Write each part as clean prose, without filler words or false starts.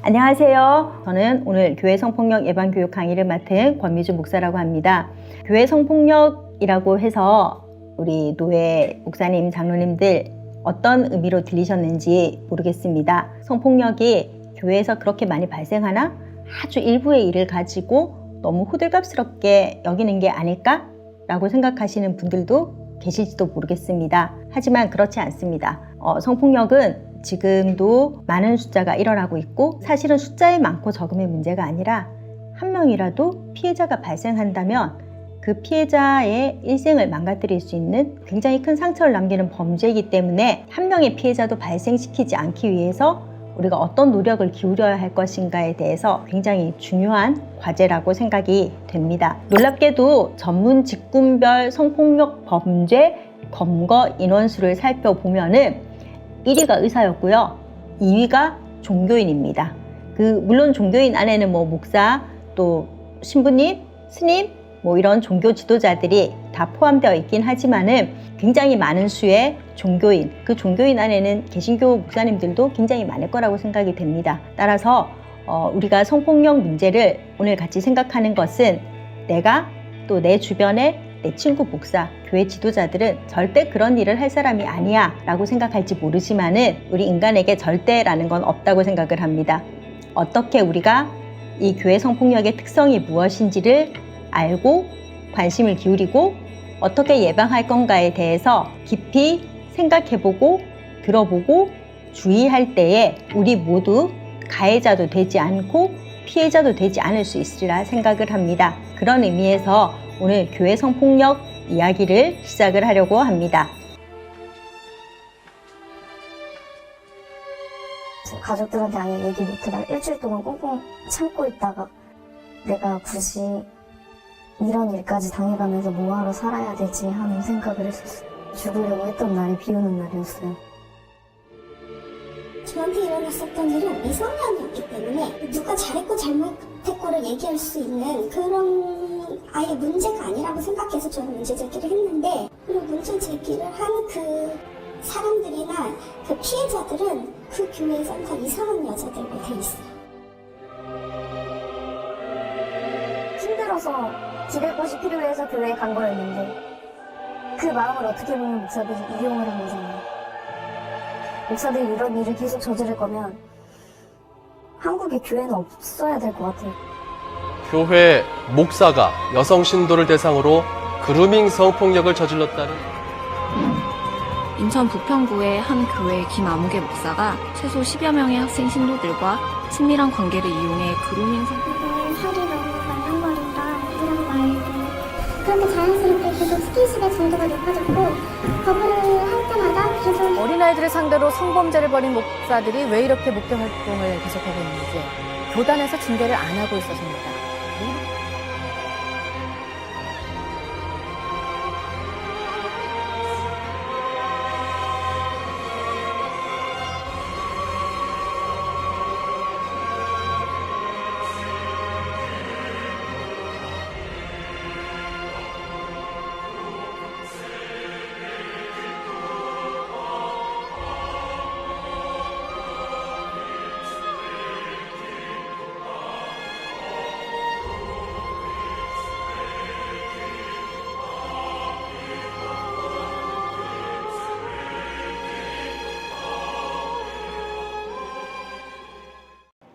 안녕하세요. 저는 오늘 교회 성폭력 예방 교육 강의를 맡은 권미주 목사라고 합니다. 교회 성폭력이라고 해서 우리 노예 목사님, 장로님들 어떤 의미로 들리셨는지 모르겠습니다. 성폭력이 교회에서 그렇게 많이 발생하나? 아주 일부의 일을 가지고 너무 호들갑스럽게 여기는 게 아닐까? 라고 생각하시는 분들도 계실지도 모르겠습니다. 하지만 그렇지 않습니다. 성폭력은 지금도 많은 숫자가 일어나고 있고, 사실은 숫자의 많고 적음의 문제가 아니라 한 명이라도 피해자가 발생한다면 그 피해자의 일생을 망가뜨릴 수 있는 굉장히 큰 상처를 남기는 범죄이기 때문에 한 명의 피해자도 발생시키지 않기 위해서 우리가 어떤 노력을 기울여야 할 것인가에 대해서 굉장히 중요한 과제라고 생각이 됩니다. 놀랍게도 전문 직군별 성폭력 범죄 검거 인원수를 살펴보면은 1위가 의사였고요. 2위가 종교인입니다. 물론 종교인 안에는 목사, 또 신부님, 스님, 이런 종교 지도자들이 다 포함되어 있긴 하지만은 굉장히 많은 수의 종교인, 그 종교인 안에는 개신교 목사님들도 굉장히 많을 거라고 생각이 됩니다. 따라서 우리가 성폭력 문제를 오늘 같이 생각하는 것은 내가 또 내 주변에 내 친구 목사, 교회 지도자들은 절대 그런 일을 할 사람이 아니야 라고 생각할지 모르지만은 우리 인간에게 절대라는 건 없다고 생각을 합니다. 어떻게 우리가 이 교회 성폭력의 특성이 무엇인지를 알고 관심을 기울이고 어떻게 예방할 건가에 대해서 깊이 생각해보고 들어보고 주의할 때에 우리 모두 가해자도 되지 않고 피해자도 되지 않을 수 있으리라 생각을 합니다. 그런 의미에서 오늘 교회 성폭력 이야기를 시작을 하려고 합니다. 가족들한테 아예 얘기 못하다가 일주일 동안 꽁꽁 참고 있다가 내가 굳이 이런 일까지 당해가면서 뭐하러 살아야 되지 하는 생각을 했었어요. 죽으려고 했던 날이 비 오는 날이었어요. 저한테 일어났었던 일은 미성년이었기 때문에 누가 잘했고 잘못했고를 얘기할 수 있는 그런 아예 문제가 아니라고 생각해서 저는 문제 제기를 했는데, 그리고 문제 제기를 한 그 사람들이나 그 피해자들은 그 교회에서는 다 이상한 여자들로 돼 있어요. 힘들어서 기댈 곳이 필요해서 교회에 간 거였는데 그 마음을 어떻게 보면 목사들이 이용을 한 거잖아요. 목사들이 이런 일을 계속 저지를 거면 한국에 교회는 없어야 될 것 같아요. 교회 목사가 여성 신도를 대상으로 그루밍 성폭력을 저질렀다는 인천 부평구의 한 교회 김아무개 목사가 최소 10여 명의 학생 신도들과 친밀한 관계를 이용해 그루밍 성폭력 살이 너무 말랑거린다 이런 말들, 그런데 자연스럽게 계속 스킨십의 정도가 높아졌고 거부를 할 때마다 계속 어린아이들을 상대로 성범죄를 벌인 목사들이 왜 이렇게 목회 활동을 계속하고 있는지 교단에서 징계를 안 하고 있었습니다.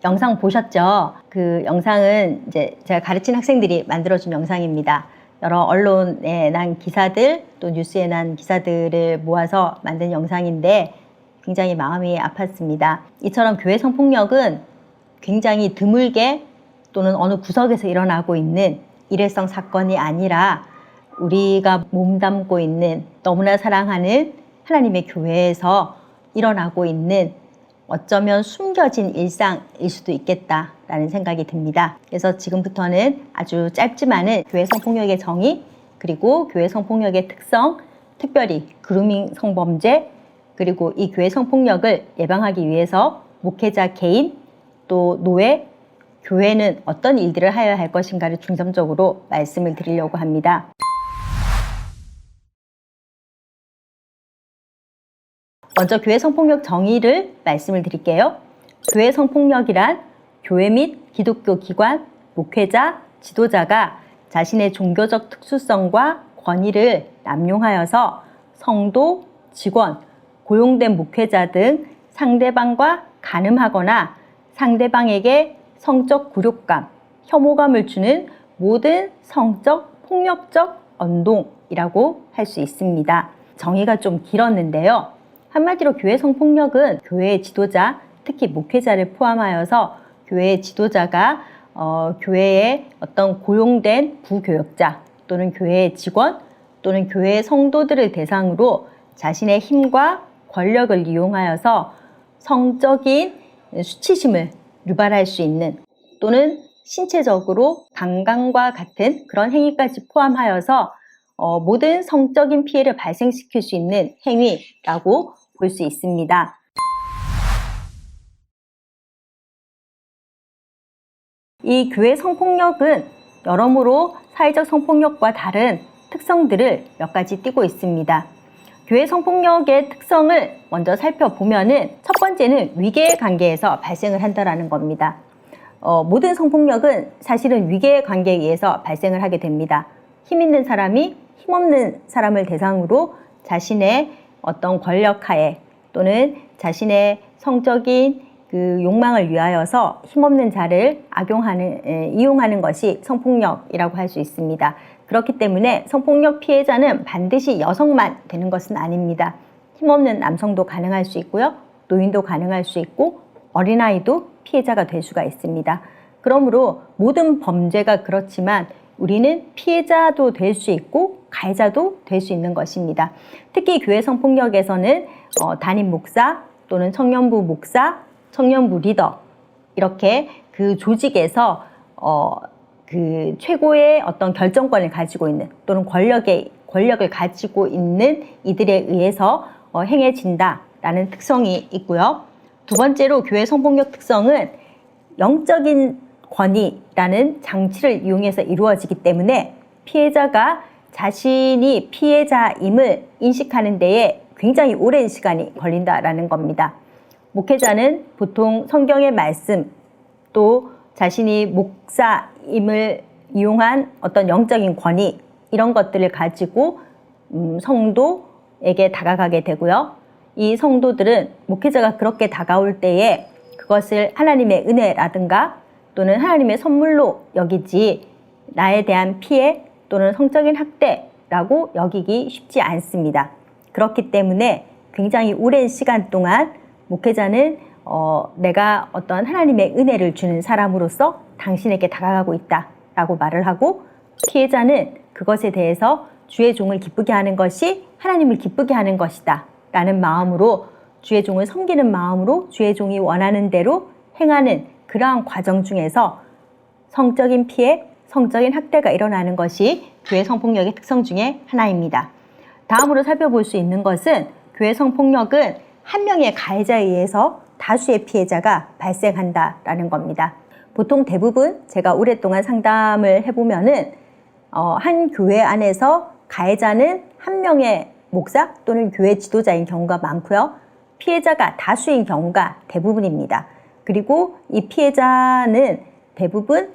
영상 보셨죠? 그 영상은 이제 제가 가르친 학생들이 만들어준 영상입니다. 여러 언론에 난 기사들, 또 뉴스에 난 기사들을 모아서 만든 영상인데 굉장히 마음이 아팠습니다. 이처럼 교회 성폭력은 굉장히 드물게 또는 어느 구석에서 일어나고 있는 일회성 사건이 아니라 우리가 몸담고 있는 너무나 사랑하는 하나님의 교회에서 일어나고 있는 어쩌면 숨겨진 일상일 수도 있겠다라는 생각이 듭니다. 그래서 지금부터는 아주 짧지만은 교회 성폭력의 정의, 그리고 교회 성폭력의 특성, 특별히 그루밍 성범죄, 그리고 이 교회 성폭력을 예방하기 위해서 목회자 개인, 또 노예, 교회는 어떤 일들을 하여야 할 것인가를 중점적으로 말씀을 드리려고 합니다. 먼저 교회 성폭력 정의를 말씀을 드릴게요. 교회 성폭력이란 교회 및 기독교 기관, 목회자, 지도자가 자신의 종교적 특수성과 권위를 남용하여서 성도, 직원, 고용된 목회자 등 상대방과 간음하거나 상대방에게 성적 굴욕감, 혐오감을 주는 모든 성적, 폭력적 언동이라고 할 수 있습니다. 정의가 좀 길었는데요. 한마디로 교회 성폭력은 교회의 지도자, 특히 목회자를 포함하여서 교회의 지도자가 교회의 어떤 고용된 부교역자 또는 교회의 직원 또는 교회의 성도들을 대상으로 자신의 힘과 권력을 이용하여서 성적인 수치심을 유발할 수 있는 또는 신체적으로 강간과 같은 그런 행위까지 포함하여서 모든 성적인 피해를 발생시킬 수 있는 행위라고 볼 수 있습니다. 이 교회 성폭력은 여러모로 사회적 성폭력과 다른 특성들을 몇 가지 띠고 있습니다. 교회 성폭력의 특성을 먼저 살펴보면은 첫 번째는 위계 관계에서 발생을 한다라는 겁니다. 모든 성폭력은 사실은 위계 관계에 의해서 발생을 하게 됩니다. 힘 있는 사람이 힘없는 사람을 대상으로 자신의 어떤 권력하에 또는 자신의 성적인 그 욕망을 위하여서 힘없는 자를 이용하는 것이 성폭력이라고 할 수 있습니다. 그렇기 때문에 성폭력 피해자는 반드시 여성만 되는 것은 아닙니다. 힘없는 남성도 가능할 수 있고요. 노인도 가능할 수 있고 어린아이도 피해자가 될 수가 있습니다. 그러므로 모든 범죄가 그렇지만 우리는 피해자도 될 수 있고 가해자도 될 수 있는 것입니다. 특히 교회 성폭력에서는 담임 목사 또는 청년부 목사, 청년부 리더 이렇게 그 조직에서 그 최고의 어떤 결정권을 가지고 있는 또는 권력을 가지고 있는 이들에 의해서 행해진다라는 특성이 있고요. 두 번째로 교회 성폭력 특성은 영적인 권위라는 장치를 이용해서 이루어지기 때문에 피해자가 자신이 피해자임을 인식하는 데에 굉장히 오랜 시간이 걸린다라는 겁니다. 목회자는 보통 성경의 말씀 또 자신이 목사임을 이용한 어떤 영적인 권위 이런 것들을 가지고 성도에게 다가가게 되고요. 이 성도들은 목회자가 그렇게 다가올 때에 그것을 하나님의 은혜라든가 또는 하나님의 선물로 여기지 나에 대한 피해 또는 성적인 학대라고 여기기 쉽지 않습니다. 그렇기 때문에 굉장히 오랜 시간 동안 목회자는 내가 어떤 하나님의 은혜를 주는 사람으로서 당신에게 다가가고 있다라고 말을 하고 피해자는 그것에 대해서 주의 종을 기쁘게 하는 것이 하나님을 기쁘게 하는 것이다 라는 마음으로 주의 종을 섬기는 마음으로 주의 종이 원하는 대로 행하는 그러한 과정 중에서 성적인 피해, 성적인 학대가 일어나는 것이 교회 성폭력의 특성 중에 하나입니다. 다음으로 살펴볼 수 있는 것은 교회 성폭력은 한 명의 가해자에 의해서 다수의 피해자가 발생한다라는 겁니다. 보통 대부분 제가 오랫동안 상담을 해보면은 한 교회 안에서 가해자는 한 명의 목사 또는 교회 지도자인 경우가 많고요. 피해자가 다수인 경우가 대부분입니다. 그리고 이 피해자는 대부분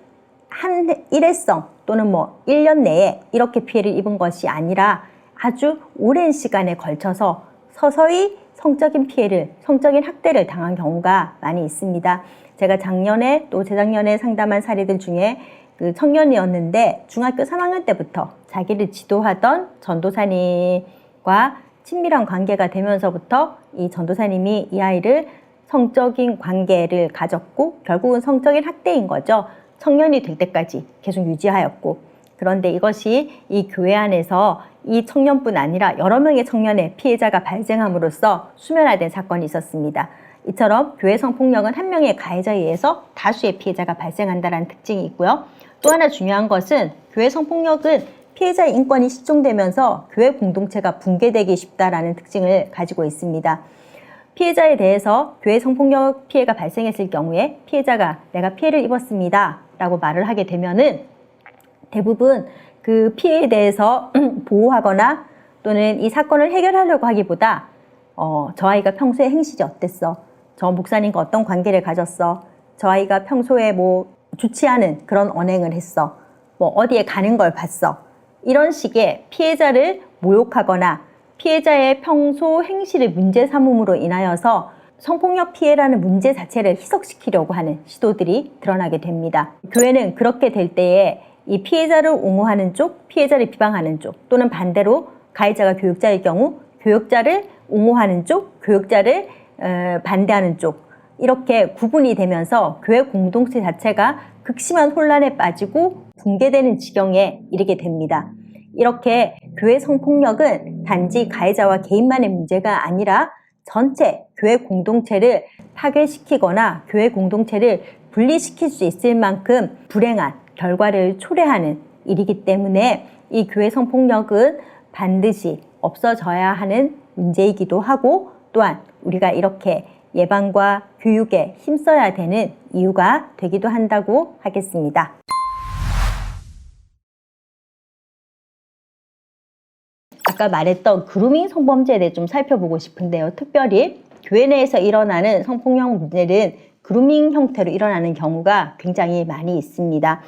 한 일회성 또는 1년 내에 이렇게 피해를 입은 것이 아니라 아주 오랜 시간에 걸쳐서 서서히 성적인 피해를, 성적인 학대를 당한 경우가 많이 있습니다. 제가 작년에 또 재작년에 상담한 사례들 중에 그 청년이었는데 중학교 3학년 때부터 자기를 지도하던 전도사님과 친밀한 관계가 되면서부터 이 전도사님이 이 아이를 성적인 관계를 가졌고 결국은 성적인 학대인 거죠. 청년이 될 때까지 계속 유지하였고 그런데 이것이 이 교회 안에서 이 청년뿐 아니라 여러 명의 청년의 피해자가 발생함으로써 수면화된 사건이 있었습니다. 이처럼 교회 성폭력은 한 명의 가해자에 의해서 다수의 피해자가 발생한다는 특징이 있고요. 또 하나 중요한 것은 교회 성폭력은 피해자의 인권이 실종되면서 교회 공동체가 붕괴되기 쉽다라는 특징을 가지고 있습니다. 피해자에 대해서 교회 성폭력 피해가 발생했을 경우에 피해자가 내가 피해를 입었습니다 라고 말을 하게 되면은 대부분 그 피해에 대해서 보호하거나 또는 이 사건을 해결하려고 하기보다 저 아이가 평소에 행실이 어땠어? 저 목사님과 어떤 관계를 가졌어? 저 아이가 평소에 뭐 좋지 않은 그런 언행을 했어. 뭐 어디에 가는 걸 봤어. 이런 식의 피해자를 모욕하거나 피해자의 평소 행실을 문제 삼음으로 인하여서 성폭력 피해라는 문제 자체를 희석시키려고 하는 시도들이 드러나게 됩니다. 교회는 그렇게 될 때에 이 피해자를 옹호하는 쪽, 피해자를 비방하는 쪽, 또는 반대로 가해자가 교육자의 경우 교육자를 옹호하는 쪽, 교육자를 반대하는 쪽, 이렇게 구분이 되면서 교회 공동체 자체가 극심한 혼란에 빠지고 붕괴되는 지경에 이르게 됩니다. 이렇게 교회 성폭력은 단지 가해자와 개인만의 문제가 아니라 전체 교회 공동체를 파괴시키거나 교회 공동체를 분리시킬 수 있을 만큼 불행한 결과를 초래하는 일이기 때문에 이 교회 성폭력은 반드시 없어져야 하는 문제이기도 하고, 또한 우리가 이렇게 예방과 교육에 힘써야 되는 이유가 되기도 한다고 하겠습니다. 아까 말했던 그루밍 성범죄에 대해 좀 살펴보고 싶은데요. 특별히 교회 내에서 일어나는 성폭력 문제는 그루밍 형태로 일어나는 경우가 굉장히 많이 있습니다.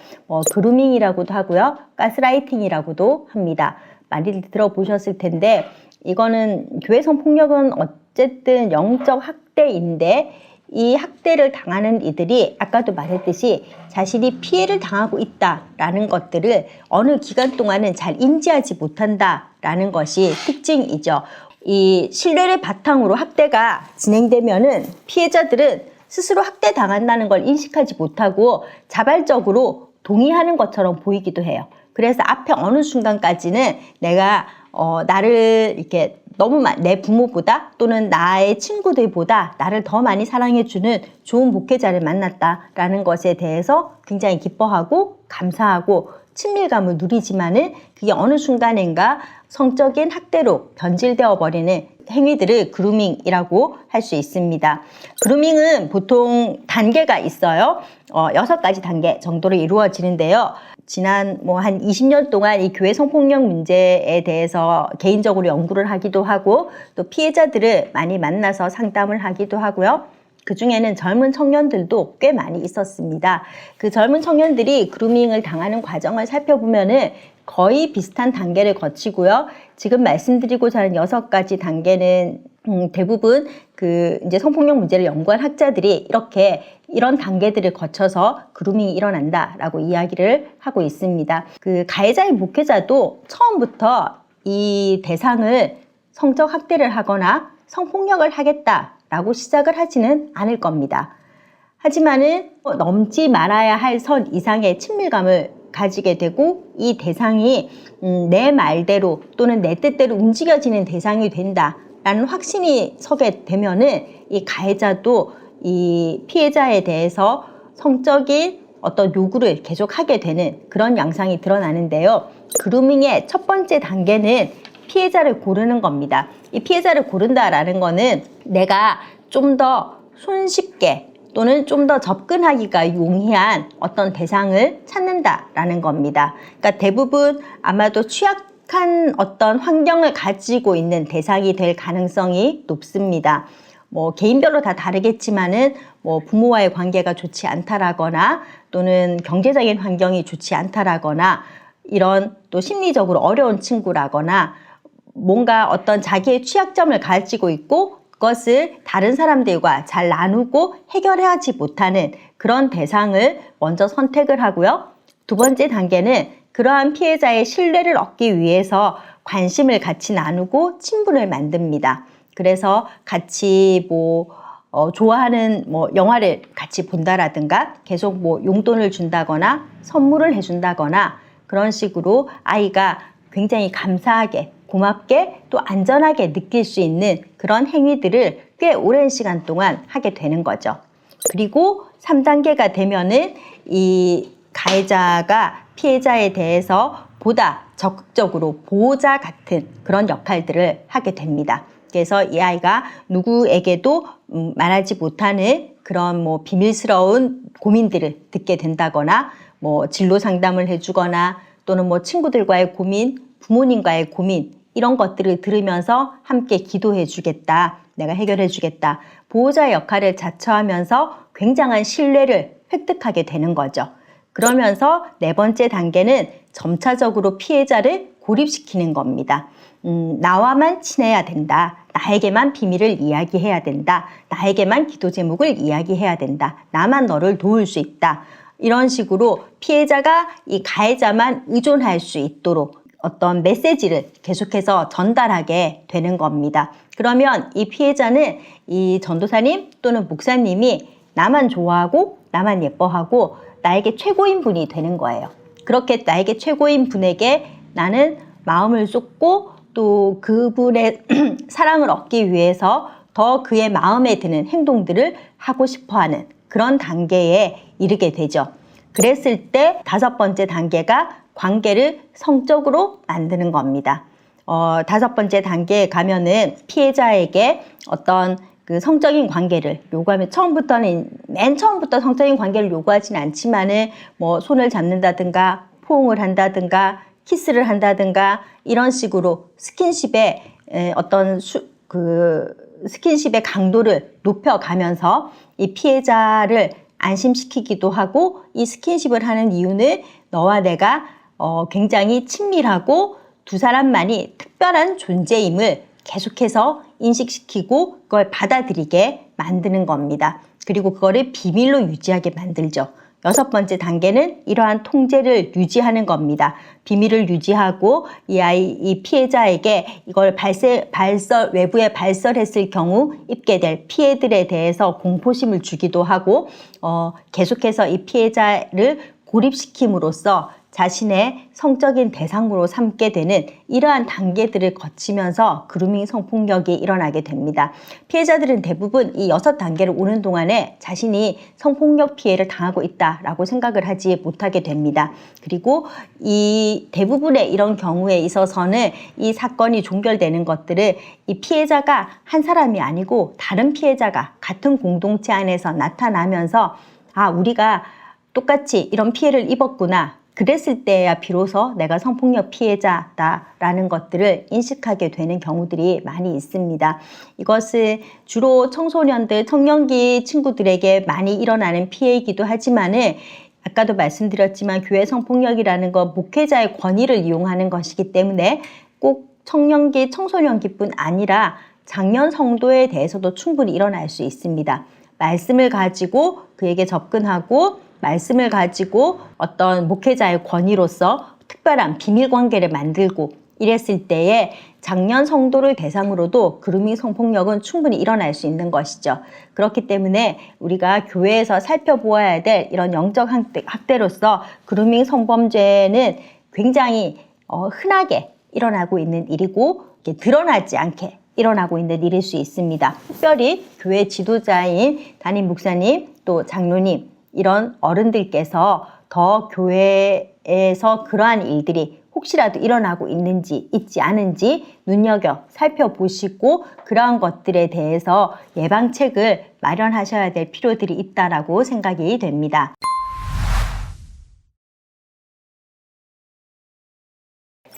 그루밍이라고도 하고요. 가스라이팅이라고도 합니다. 많이 들어보셨을 텐데, 이거는 교회 성폭력은 어쨌든 영적 학대인데, 이 학대를 당하는 이들이 아까도 말했듯이 자신이 피해를 당하고 있다라는 것들을 어느 기간 동안은 잘 인지하지 못한다라는 것이 특징이죠. 이 신뢰를 바탕으로 학대가 진행되면은 피해자들은 스스로 학대당한다는 걸 인식하지 못하고 자발적으로 동의하는 것처럼 보이기도 해요. 그래서 앞에 어느 순간까지는 내가 나를 이렇게 너무 내 부모보다 또는 나의 친구들보다 나를 더 많이 사랑해주는 좋은 목회자를 만났다라는 것에 대해서 굉장히 기뻐하고 감사하고 친밀감을 누리지만은 그게 어느 순간인가 성적인 학대로 변질되어 버리는 행위들을 그루밍이라고 할 수 있습니다. 그루밍은 보통 단계가 있어요. 6가지 단계 정도로 이루어지는데요. 지난 한 20년 동안 이 교회 성폭력 문제에 대해서 개인적으로 연구를 하기도 하고, 또 피해자들을 많이 만나서 상담을 하기도 하고요. 그 중에는 젊은 청년들도 꽤 많이 있었습니다. 그 젊은 청년들이 그루밍을 당하는 과정을 살펴보면은 거의 비슷한 단계를 거치고요. 지금 말씀드리고자 하는 6가지 단계는 대부분 이제 성폭력 문제를 연구한 학자들이 이런 단계들을 거쳐서 그루밍이 일어난다라고 이야기를 하고 있습니다. 그 가해자의 목회자도 처음부터 이 대상을 성적 학대를 하거나 성폭력을 하겠다라고 시작을 하지는 않을 겁니다. 하지만은 넘지 말아야 할 선 이상의 친밀감을 가지게 되고, 이 대상이 내 말대로 또는 내 뜻대로 움직여지는 대상이 된다라는 확신이 서게 되면은 이 가해자도 이 피해자에 대해서 성적인 어떤 요구를 계속하게 되는 그런 양상이 드러나는데요. 그루밍의 첫 번째 단계는 피해자를 고르는 겁니다. 이 피해자를 고른다라는 거는 내가 좀 더 손쉽게 또는 좀 더 접근하기가 용이한 어떤 대상을 찾는다라는 겁니다. 그러니까 대부분 아마도 취약한 어떤 환경을 가지고 있는 대상이 될 가능성이 높습니다. 개인별로 다 다르겠지만은 부모와의 관계가 좋지 않다라거나 또는 경제적인 환경이 좋지 않다라거나 이런 또 심리적으로 어려운 친구라거나 뭔가 어떤 자기의 취약점을 가지고 있고 그것을 다른 사람들과 잘 나누고 해결하지 못하는 그런 대상을 먼저 선택을 하고요. 두 번째 단계는 그러한 피해자의 신뢰를 얻기 위해서 관심을 같이 나누고 친분을 만듭니다. 그래서 같이 좋아하는 영화를 같이 본다라든가 계속 용돈을 준다거나 선물을 해준다거나 그런 식으로 아이가 굉장히 감사하게 고맙게 또 안전하게 느낄 수 있는 그런 행위들을 꽤 오랜 시간 동안 하게 되는 거죠. 그리고 3단계가 되면은 이 가해자가 피해자에 대해서 보다 적극적으로 보호자 같은 그런 역할들을 하게 됩니다. 그래서 이 아이가 누구에게도 말하지 못하는 그런 비밀스러운 고민들을 듣게 된다거나 진로 상담을 해주거나 또는 친구들과의 고민, 부모님과의 고민 이런 것들을 들으면서 함께 기도해 주겠다. 내가 해결해 주겠다. 보호자 역할을 자처하면서 굉장한 신뢰를 획득하게 되는 거죠. 그러면서 네 번째 단계는 점차적으로 피해자를 고립시키는 겁니다. 나와만 친해야 된다. 나에게만 비밀을 이야기해야 된다. 나에게만 기도 제목을 이야기해야 된다. 나만 너를 도울 수 있다. 이런 식으로 피해자가 이 가해자만 의존할 수 있도록 어떤 메시지를 계속해서 전달하게 되는 겁니다. 그러면 이 피해자는 이 전도사님 또는 목사님이 나만 좋아하고 나만 예뻐하고 나에게 최고인 분이 되는 거예요. 그렇게 나에게 최고인 분에게 나는 마음을 쏟고 또 그분의 사랑을 얻기 위해서 더 그의 마음에 드는 행동들을 하고 싶어하는 그런 단계에 이르게 되죠. 그랬을 때 다섯 번째 단계가 관계를 성적으로 만드는 겁니다. 다섯 번째 단계에 가면은 피해자에게 어떤 그 성적인 관계를 요구하면 맨 처음부터 성적인 관계를 요구하지는 않지만은 뭐 손을 잡는다든가 포옹을 한다든가 키스를 한다든가 이런 식으로 스킨십의 어떤 스킨십의 강도를 높여가면서 이 피해자를 안심시키기도 하고 이 스킨십을 하는 이유는 너와 내가 굉장히 친밀하고 두 사람만이 특별한 존재임을 계속해서 인식시키고 그걸 받아들이게 만드는 겁니다. 그리고 그거를 비밀로 유지하게 만들죠. 여섯 번째 단계는 이러한 통제를 유지하는 겁니다. 비밀을 유지하고 이 피해자에게 이걸 외부에 발설했을 경우 입게 될 피해들에 대해서 공포심을 주기도 하고, 계속해서 이 피해자를 고립시킴으로써 자신의 성적인 대상으로 삼게 되는 이러한 단계들을 거치면서 그루밍 성폭력이 일어나게 됩니다. 피해자들은 대부분 이 6단계를 오는 동안에 자신이 성폭력 피해를 당하고 있다라고 생각을 하지 못하게 됩니다. 그리고 이 대부분의 이런 경우에 있어서는 이 사건이 종결되는 것들을 이 피해자가 한 사람이 아니고 다른 피해자가 같은 공동체 안에서 나타나면서 우리가 똑같이 이런 피해를 입었구나. 그랬을 때야 비로소 내가 성폭력 피해자다라는 것들을 인식하게 되는 경우들이 많이 있습니다. 이것은 주로 청소년들, 청년기 친구들에게 많이 일어나는 피해이기도 하지만은 아까도 말씀드렸지만 교회 성폭력이라는 건 목회자의 권위를 이용하는 것이기 때문에 꼭 청년기, 청소년기뿐 아니라 장년 성도에 대해서도 충분히 일어날 수 있습니다. 말씀을 가지고 그에게 접근하고 말씀을 가지고 어떤 목회자의 권위로서 특별한 비밀 관계를 만들고 이랬을 때에 장년 성도를 대상으로도 그루밍 성폭력은 충분히 일어날 수 있는 것이죠. 그렇기 때문에 우리가 교회에서 살펴보아야 될 이런 영적 학대로서 그루밍 성범죄는 굉장히 흔하게 일어나고 있는 일이고 드러나지 않게 일어나고 있는 일일 수 있습니다. 특별히 교회 지도자인 담임 목사님 또 장로님 이런 어른들께서 더 교회에서 그러한 일들이 혹시라도 일어나고 있는지 있지 않은지 눈여겨 살펴보시고 그러한 것들에 대해서 예방책을 마련하셔야 될 필요들이 있다라고 생각이 됩니다.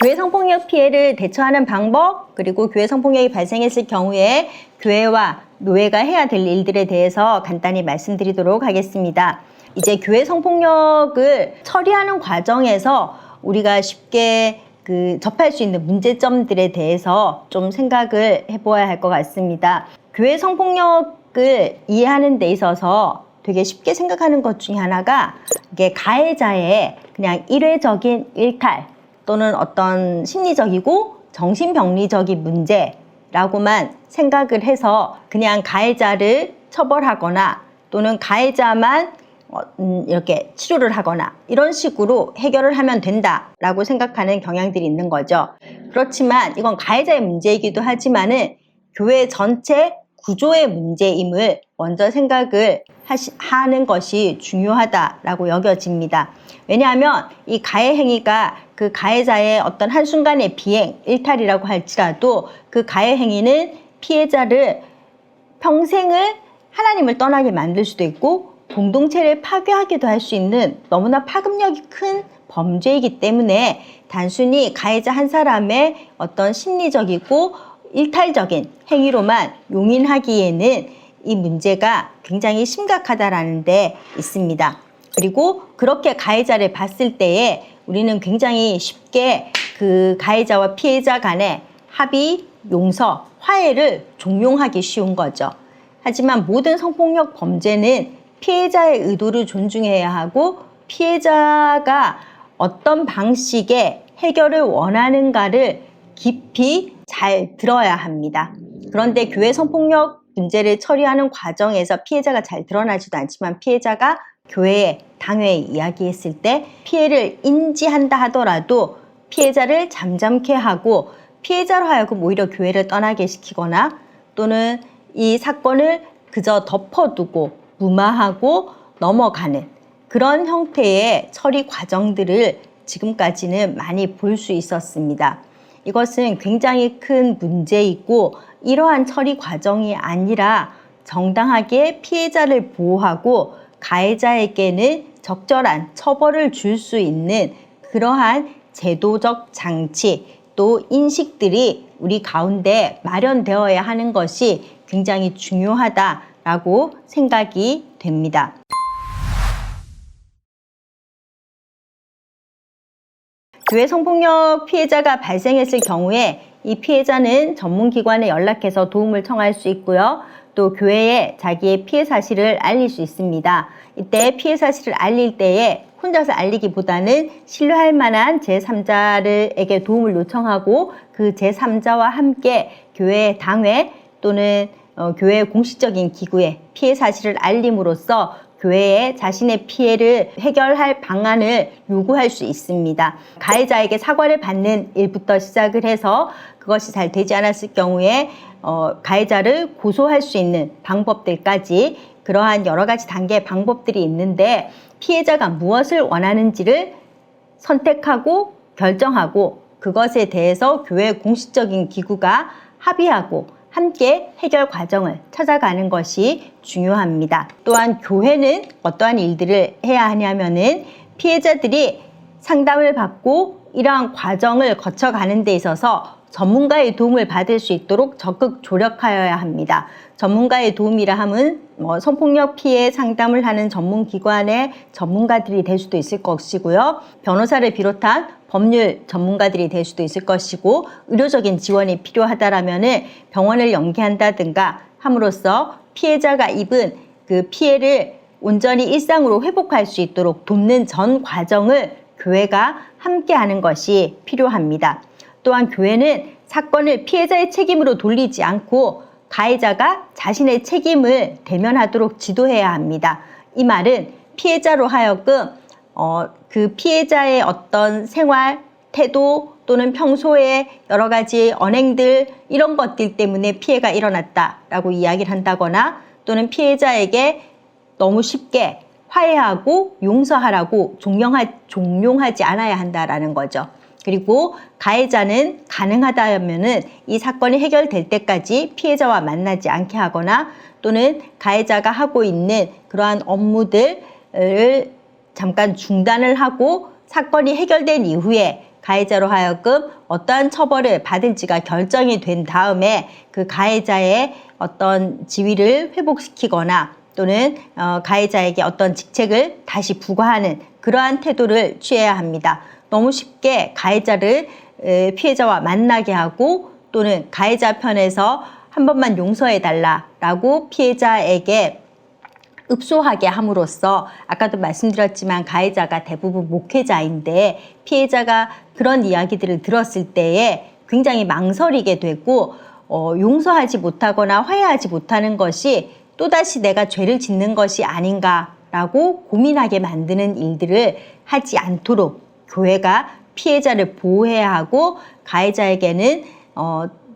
교회 성폭력 피해를 대처하는 방법, 그리고 교회 성폭력이 발생했을 경우에 교회와 노예가 해야 될 일들에 대해서 간단히 말씀드리도록 하겠습니다. 이제 교회 성폭력을 처리하는 과정에서 우리가 쉽게 접할 수 있는 문제점들에 대해서 좀 생각을 해보아야 할 것 같습니다. 교회 성폭력을 이해하는 데 있어서 되게 쉽게 생각하는 것 중에 하나가 이게 가해자의 그냥 일회적인 일탈 또는 어떤 심리적이고 정신병리적인 문제라고만 생각을 해서 그냥 가해자를 처벌하거나 또는 가해자만 이렇게 치료를 하거나 이런 식으로 해결을 하면 된다라고 생각하는 경향들이 있는 거죠. 그렇지만 이건 가해자의 문제이기도 하지만은 교회 전체 구조의 문제임을 먼저 생각을 하는 것이 중요하다라고 여겨집니다. 왜냐하면 이 가해 행위가 그 가해자의 어떤 한순간의 비행, 일탈이라고 할지라도 그 가해 행위는 피해자를 평생을 하나님을 떠나게 만들 수도 있고 공동체를 파괴하기도 할 수 있는 너무나 파급력이 큰 범죄이기 때문에 단순히 가해자 한 사람의 어떤 심리적이고 일탈적인 행위로만 용인하기에는 이 문제가 굉장히 심각하다라는 데 있습니다. 그리고 그렇게 가해자를 봤을 때에 우리는 굉장히 쉽게 그 가해자와 피해자 간의 합의, 용서, 화해를 종용하기 쉬운 거죠. 하지만 모든 성폭력 범죄는 피해자의 의도를 존중해야 하고 피해자가 어떤 방식의 해결을 원하는가를 깊이 잘 들어야 합니다. 그런데 교회 성폭력 문제를 처리하는 과정에서 피해자가 잘 드러나지도 않지만 피해자가 교회에, 당회에 이야기했을 때 피해를 인지한다 하더라도 피해자를 잠잠케 하고 피해자로 하여금 오히려 교회를 떠나게 시키거나 또는 이 사건을 그저 덮어두고 무마하고 넘어가는 그런 형태의 처리 과정들을 지금까지는 많이 볼 수 있었습니다. 이것은 굉장히 큰 문제이고 이러한 처리 과정이 아니라 정당하게 피해자를 보호하고 가해자에게는 적절한 처벌을 줄 수 있는 그러한 제도적 장치 또 인식들이 우리 가운데 마련되어야 하는 것이 굉장히 중요하다라고 생각이 됩니다. 교회 성폭력 피해자가 발생했을 경우에 이 피해자는 전문기관에 연락해서 도움을 청할 수 있고요. 또 교회에 자기의 피해 사실을 알릴 수 있습니다. 이때 피해 사실을 알릴 때에 혼자서 알리기보다는 신뢰할 만한 제3자에게 도움을 요청하고 그 제3자와 함께 교회 당회 또는 교회 공식적인 기구에 피해 사실을 알림으로써 교회에 자신의 피해를 해결할 방안을 요구할 수 있습니다. 가해자에게 사과를 받는 일부터 시작을 해서 그것이 잘 되지 않았을 경우에 가해자를 고소할 수 있는 방법들까지 그러한 여러 가지 단계의 방법들이 있는데 피해자가 무엇을 원하는지를 선택하고 결정하고 그것에 대해서 교회 공식적인 기구가 합의하고 함께 해결 과정을 찾아가는 것이 중요합니다. 또한 교회는 어떠한 일들을 해야 하냐면은 피해자들이 상담을 받고 이러한 과정을 거쳐가는 데 있어서 전문가의 도움을 받을 수 있도록 적극 조력하여야 합니다. 전문가의 도움이라 함은 성폭력 피해 상담을 하는 전문기관의 전문가들이 될 수도 있을 것이고요. 변호사를 비롯한 법률 전문가들이 될 수도 있을 것이고 의료적인 지원이 필요하다라면 병원을 연계한다든가 함으로써 피해자가 입은 그 피해를 온전히 일상으로 회복할 수 있도록 돕는 전 과정을 교회가 함께하는 것이 필요합니다. 또한 교회는 사건을 피해자의 책임으로 돌리지 않고 가해자가 자신의 책임을 대면하도록 지도해야 합니다. 이 말은 피해자로 하여금 그 피해자의 어떤 생활, 태도 또는 평소에 여러 가지 언행들 이런 것들 때문에 피해가 일어났다라고 이야기를 한다거나 또는 피해자에게 너무 쉽게 화해하고 용서하라고 종용하지 않아야 한다라는 거죠. 그리고 가해자는 가능하다면은 이 사건이 해결될 때까지 피해자와 만나지 않게 하거나 또는 가해자가 하고 있는 그러한 업무들을 잠깐 중단을 하고 사건이 해결된 이후에 가해자로 하여금 어떠한 처벌을 받을지가 결정이 된 다음에 그 가해자의 어떤 지위를 회복시키거나 또는 가해자에게 어떤 직책을 다시 부과하는 그러한 태도를 취해야 합니다. 너무 쉽게 가해자를 피해자와 만나게 하고 또는 가해자 편에서 한 번만 용서해달라라고 피해자에게 읍소하게 함으로써 아까도 말씀드렸지만 가해자가 대부분 목회자인데 피해자가 그런 이야기들을 들었을 때에 굉장히 망설이게 되고 용서하지 못하거나 화해하지 못하는 것이 또다시 내가 죄를 짓는 것이 아닌가라고 고민하게 만드는 일들을 하지 않도록 교회가 피해자를 보호해야 하고 가해자에게는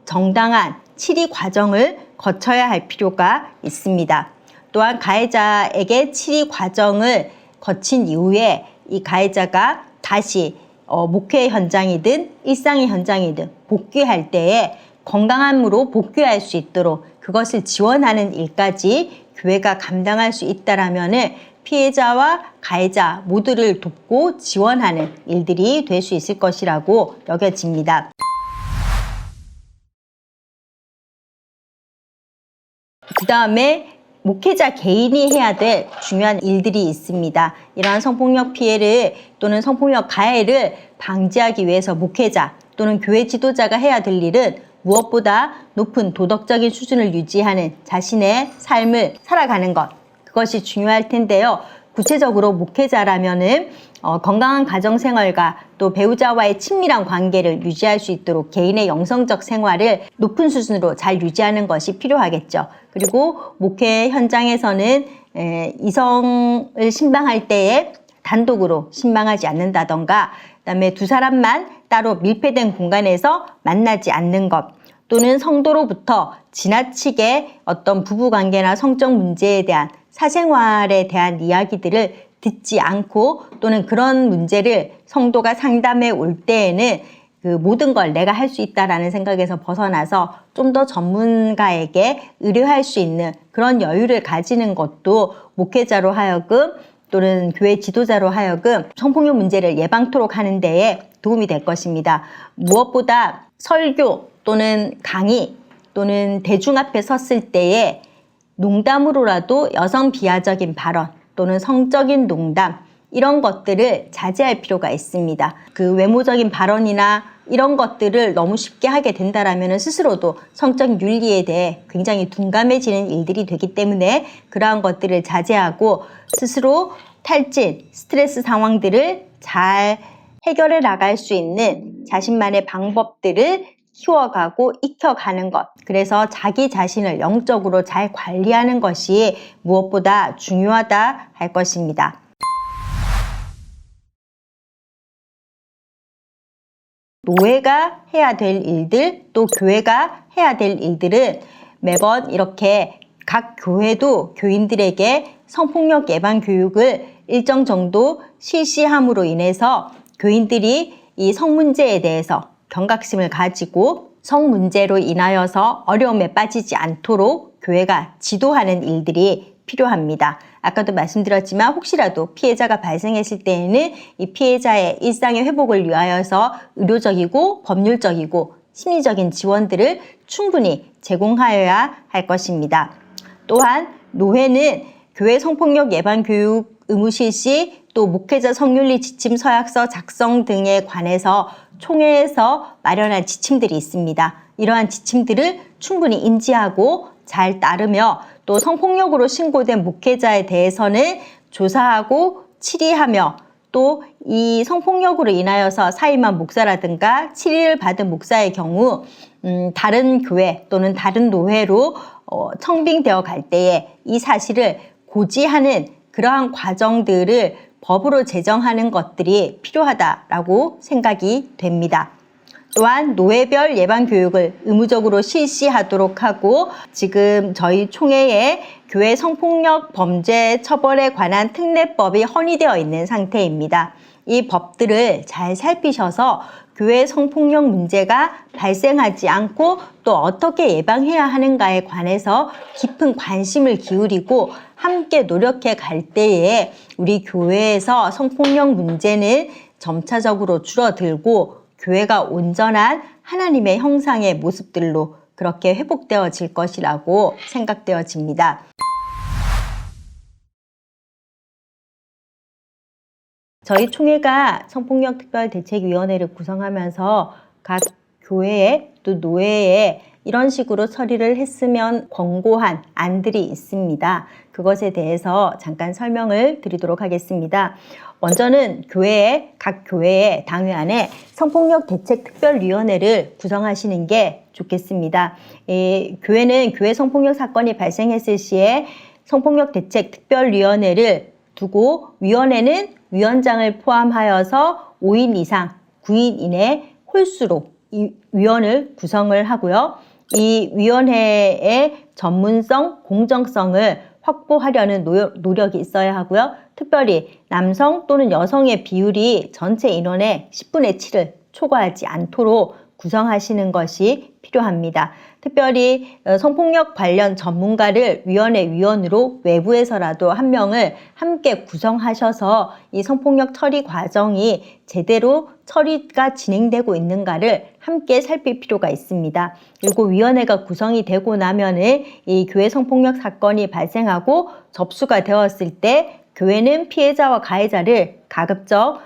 정당한 치리 과정을 거쳐야 할 필요가 있습니다. 또한 가해자에게 치리 과정을 거친 이후에 이 가해자가 다시 목회 현장이든 일상의 현장이든 복귀할 때에 건강함으로 복귀할 수 있도록 그것을 지원하는 일까지 교회가 감당할 수 있다라면 피해자와 가해자 모두를 돕고 지원하는 일들이 될 수 있을 것이라고 여겨집니다. 다음에 목회자 개인이 해야 될 중요한 일들이 있습니다. 이러한 성폭력 피해를 또는 성폭력 가해를 방지하기 위해서 목회자 또는 교회 지도자가 해야 될 일은 무엇보다 높은 도덕적인 수준을 유지하는 자신의 삶을 살아가는 것, 그것이 중요할 텐데요. 구체적으로 목회자라면은 건강한 가정생활과 또 배우자와의 친밀한 관계를 유지할 수 있도록 개인의 영성적 생활을 높은 수준으로 잘 유지하는 것이 필요하겠죠. 그리고 목회 현장에서는 이성을 신방할 때에 단독으로 신방하지 않는다던가, 그다음에 두 사람만 따로 밀폐된 공간에서 만나지 않는 것, 또는 성도로부터 지나치게 어떤 부부관계나 성적 문제에 대한 사생활에 대한 이야기들을 듣지 않고, 또는 그런 문제를 성도가 상담해 올 때에는 그 모든 걸 내가 할 수 있다라는 생각에서 벗어나서 좀 더 전문가에게 의뢰할 수 있는 그런 여유를 가지는 것도 목회자로 하여금 또는 교회 지도자로 하여금 성폭력 문제를 예방토록 하는 데에 도움이 될 것입니다. 무엇보다 설교 또는 강의 또는 대중 앞에 섰을 때에 농담으로라도 여성 비하적인 발언 또는 성적인 농담, 이런 것들을 자제할 필요가 있습니다. 그 외모적인 발언이나 이런 것들을 너무 쉽게 하게 된다라면 스스로도 성적 윤리에 대해 굉장히 둔감해지는 일들이 되기 때문에 그러한 것들을 자제하고 스스로 탈진, 스트레스 상황들을 잘 해결해 나갈 수 있는 자신만의 방법들을 키워가고 익혀가는 것, 그래서 자기 자신을 영적으로 잘 관리하는 것이 무엇보다 중요하다 할 것입니다. 노예가 해야 될 일들, 또 교회가 해야 될 일들은 매번 이렇게 각 교회도 교인들에게 성폭력 예방 교육을 일정 정도 실시함으로 인해서 교인들이 이 성문제에 대해서 경각심을 가지고 성문제로 인하여서 어려움에 빠지지 않도록 교회가 지도하는 일들이 필요합니다. 아까도 말씀드렸지만 혹시라도 피해자가 발생했을 때에는 이 피해자의 일상의 회복을 위하여서 의료적이고 법률적이고 심리적인 지원들을 충분히 제공하여야 할 것입니다. 또한 노회는 교회 성폭력 예방 교육 의무 실시, 또 목회자 성윤리 지침 서약서 작성 등에 관해서 총회에서 마련한 지침들이 있습니다. 이러한 지침들을 충분히 인지하고 잘 따르며 또 성폭력으로 신고된 목회자에 대해서는 조사하고 치리하며 또 이 성폭력으로 인하여서 사임한 목사라든가 치리를 받은 목사의 경우 다른 교회 또는 다른 노회로 청빙되어 갈 때에 이 사실을 고지하는 그러한 과정들을 법으로 제정하는 것들이 필요하다라고 생각이 됩니다. 또한 노예별 예방교육을 의무적으로 실시하도록 하고, 지금 저희 총회에 교회 성폭력 범죄 처벌에 관한 특례법이 헌의되어 있는 상태입니다. 이 법들을 잘 살피셔서 교회 성폭력 문제가 발생하지 않고 또 어떻게 예방해야 하는가에 관해서 깊은 관심을 기울이고 함께 노력해 갈 때에 우리 교회에서 성폭력 문제는 점차적으로 줄어들고 교회가 온전한 하나님의 형상의 모습들로 그렇게 회복되어질 것이라고 생각되어집니다. 저희 총회가 성폭력특별대책위원회를 구성하면서 각 교회에 또 노회에 이런 식으로 처리를 했으면 권고한 안들이 있습니다. 그것에 대해서 잠깐 설명을 드리도록 하겠습니다. 먼저는 각 교회의 당회 안에 성폭력대책특별위원회를 구성하시는 게 좋겠습니다. 교회는 교회 성폭력 사건이 발생했을 시에 성폭력대책특별위원회를 두고 위원회는 위원장을 포함하여서 5인 이상 9인 이내 홀수로 이 위원을 구성을 하고요. 이 위원회의 전문성, 공정성을 확보하려는 노력이 있어야 하고요. 특별히 남성 또는 여성의 비율이 전체 인원의 10분의 7을 초과하지 않도록 구성하시는 것이 필요합니다. 특별히 성폭력 관련 전문가를 위원회 위원으로 외부에서라도 한 명을 함께 구성하셔서 이 성폭력 처리 과정이 제대로 처리가 진행되고 있는가를 함께 살필 필요가 있습니다. 그리고 위원회가 구성이 되고 나면은 이 교회 성폭력 사건이 발생하고 접수가 되었을 때 교회는 피해자와 가해자를 가급적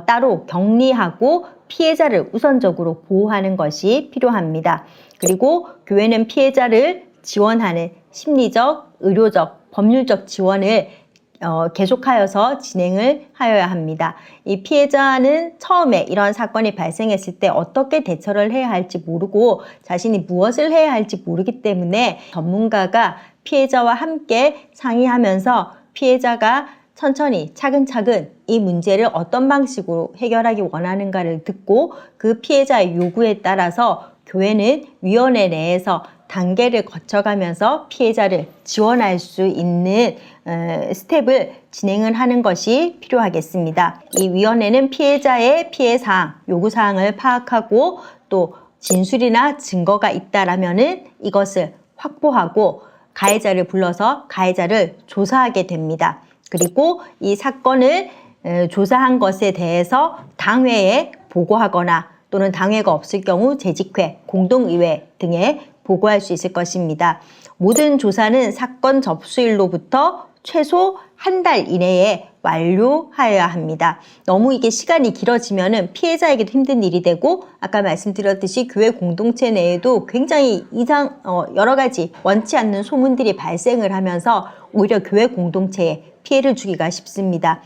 따로 격리하고 피해자를 우선적으로 보호하는 것이 필요합니다. 그리고 교회는 피해자를 지원하는 심리적, 의료적, 법률적 지원을 계속하여서 진행을 하여야 합니다. 이 피해자는 처음에 이런 사건이 발생했을 때 어떻게 대처를 해야 할지 모르고 자신이 무엇을 해야 할지 모르기 때문에 전문가가 피해자와 함께 상의하면서 피해자가 천천히 차근차근 이 문제를 어떤 방식으로 해결하기 원하는가를 듣고 그 피해자의 요구에 따라서 교회는 위원회 내에서 단계를 거쳐가면서 피해자를 지원할 수 있는 스텝을 진행을 하는 것이 필요하겠습니다. 이 위원회는 피해자의 피해사항, 요구사항을 파악하고 또 진술이나 증거가 있다라면은 이것을 확보하고 가해자를 불러서 가해자를 조사하게 됩니다. 그리고 이 사건을 조사한 것에 대해서 당회에 보고하거나 또는 당회가 없을 경우 재직회, 공동의회 등에 보고할 수 있을 것입니다. 모든 조사는 사건 접수일로부터 최소 한 달 이내에 완료하여야 합니다. 너무 이게 시간이 길어지면은 피해자에게도 힘든 일이 되고 아까 말씀드렸듯이 교회 공동체 내에도 굉장히 여러 가지 원치 않는 소문들이 발생을 하면서 오히려 교회 공동체에 피해를 주기가 쉽습니다.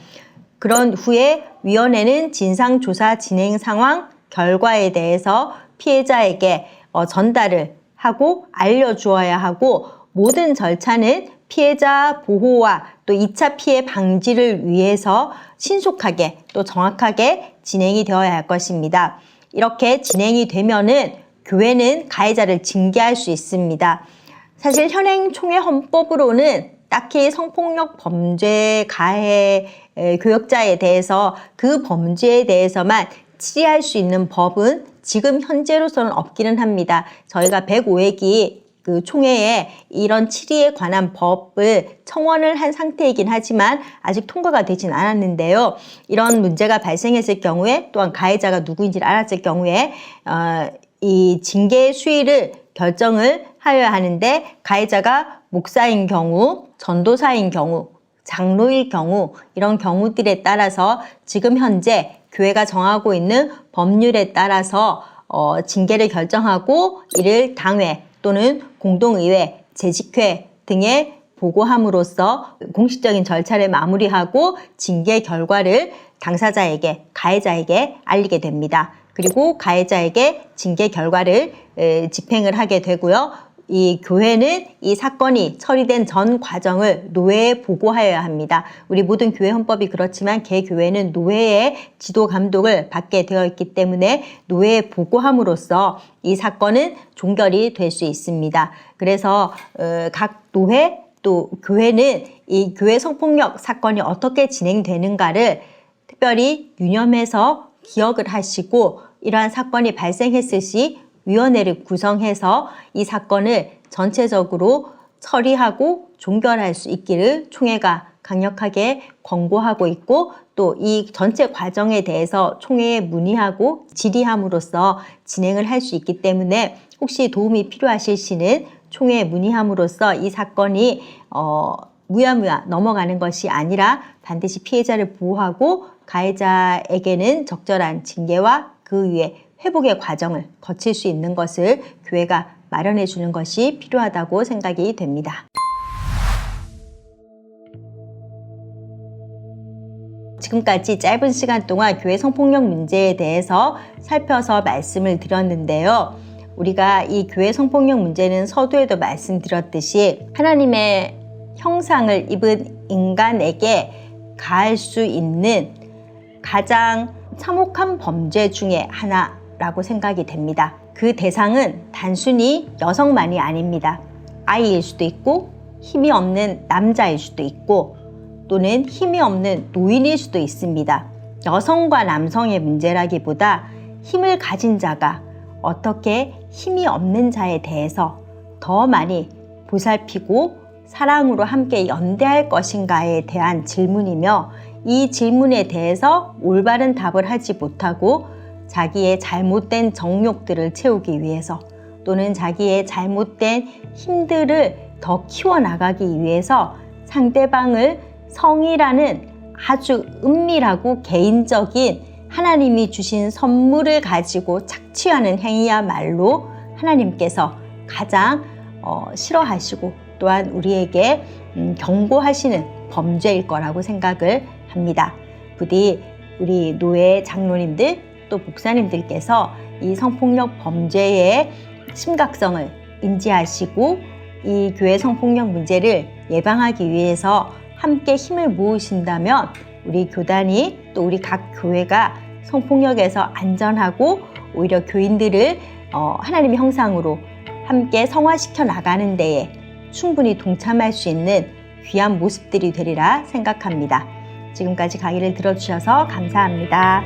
그런 후에 위원회는 진상조사 진행 상황 결과에 대해서 피해자에게 전달을 하고 알려주어야 하고 모든 절차는 피해자 보호와 또 2차 피해 방지를 위해서 신속하게 또 정확하게 진행이 되어야 할 것입니다. 이렇게 진행이 되면은 교회는 가해자를 징계할 수 있습니다. 사실 현행 총회 헌법으로는 딱히 성폭력 범죄 가해 교역자에 대해서 그 범죄에 대해서만 치리할 수 있는 법은 지금 현재로서는 없기는 합니다. 저희가 105회기 그 총회에 이런 치리에 관한 법을 청원을 한 상태이긴 하지만 아직 통과가 되진 않았는데요. 이런 문제가 발생했을 경우에 또한 가해자가 누구인지를 알았을 경우에 이 징계 수위를 결정을 하여야 하는데 가해자가 목사인 경우, 전도사인 경우, 장로일 경우 이런 경우들에 따라서 지금 현재 교회가 정하고 있는 법률에 따라서 징계를 결정하고 이를 당회 또는 공동의회, 재직회 등에 보고함으로써 공식적인 절차를 마무리하고 징계 결과를 당사자에게, 가해자에게 알리게 됩니다. 그리고 가해자에게 징계 결과를 집행을 하게 되고요. 이 교회는 이 사건이 처리된 전 과정을 노회에 보고하여야 합니다. 우리 모든 교회 헌법이 그렇지만 개교회는 노회의 지도 감독을 받게 되어 있기 때문에 노회에 보고함으로써 이 사건은 종결이 될 수 있습니다. 그래서 각 노회 또 교회는 이 교회 성폭력 사건이 어떻게 진행되는가를 특별히 유념해서 기억을 하시고 이러한 사건이 발생했을 시 위원회를 구성해서 이 사건을 전체적으로 처리하고 종결할 수 있기를 총회가 강력하게 권고하고 있고 또 이 전체 과정에 대해서 총회에 문의하고 질의함으로써 진행을 할 수 있기 때문에 혹시 도움이 필요하실 시는 총회에 문의함으로써 이 사건이 무야무야 넘어가는 것이 아니라 반드시 피해자를 보호하고 가해자에게는 적절한 징계와 그 위에 회복의 과정을 거칠 수 있는 것을 교회가 마련해 주는 것이 필요하다고 생각이 됩니다. 지금까지 짧은 시간 동안 교회 성폭력 문제에 대해서 살펴서 말씀을 드렸는데요. 우리가 이 교회 성폭력 문제는 서두에도 말씀드렸듯이 하나님의 형상을 입은 인간에게 가할 수 있는 가장 참혹한 범죄 중에 하나라고 생각이 됩니다. 그 대상은 단순히 여성만이 아닙니다. 아이일 수도 있고 힘이 없는 남자일 수도 있고 또는 힘이 없는 노인일 수도 있습니다. 여성과 남성의 문제라기보다 힘을 가진 자가 어떻게 힘이 없는 자에 대해서 더 많이 보살피고 사랑으로 함께 연대할 것인가에 대한 질문이며, 이 질문에 대해서 올바른 답을 하지 못하고 자기의 잘못된 정욕들을 채우기 위해서, 또는 자기의 잘못된 힘들을 더 키워나가기 위해서 상대방을 성이라는 아주 은밀하고 개인적인 하나님이 주신 선물을 가지고 착취하는 행위야말로 하나님께서 가장 싫어하시고 또한 우리에게 경고하시는 범죄일 거라고 생각을 합니다. 부디 우리 노예 장로님들 또 목사님들께서 이 성폭력 범죄의 심각성을 인지하시고 이 교회 성폭력 문제를 예방하기 위해서 함께 힘을 모으신다면 우리 교단이 또 우리 각 교회가 성폭력에서 안전하고 오히려 교인들을 하나님의 형상으로 함께 성화시켜 나가는 데에 충분히 동참할 수 있는 귀한 모습들이 되리라 생각합니다. 지금까지 강의를 들어주셔서 감사합니다.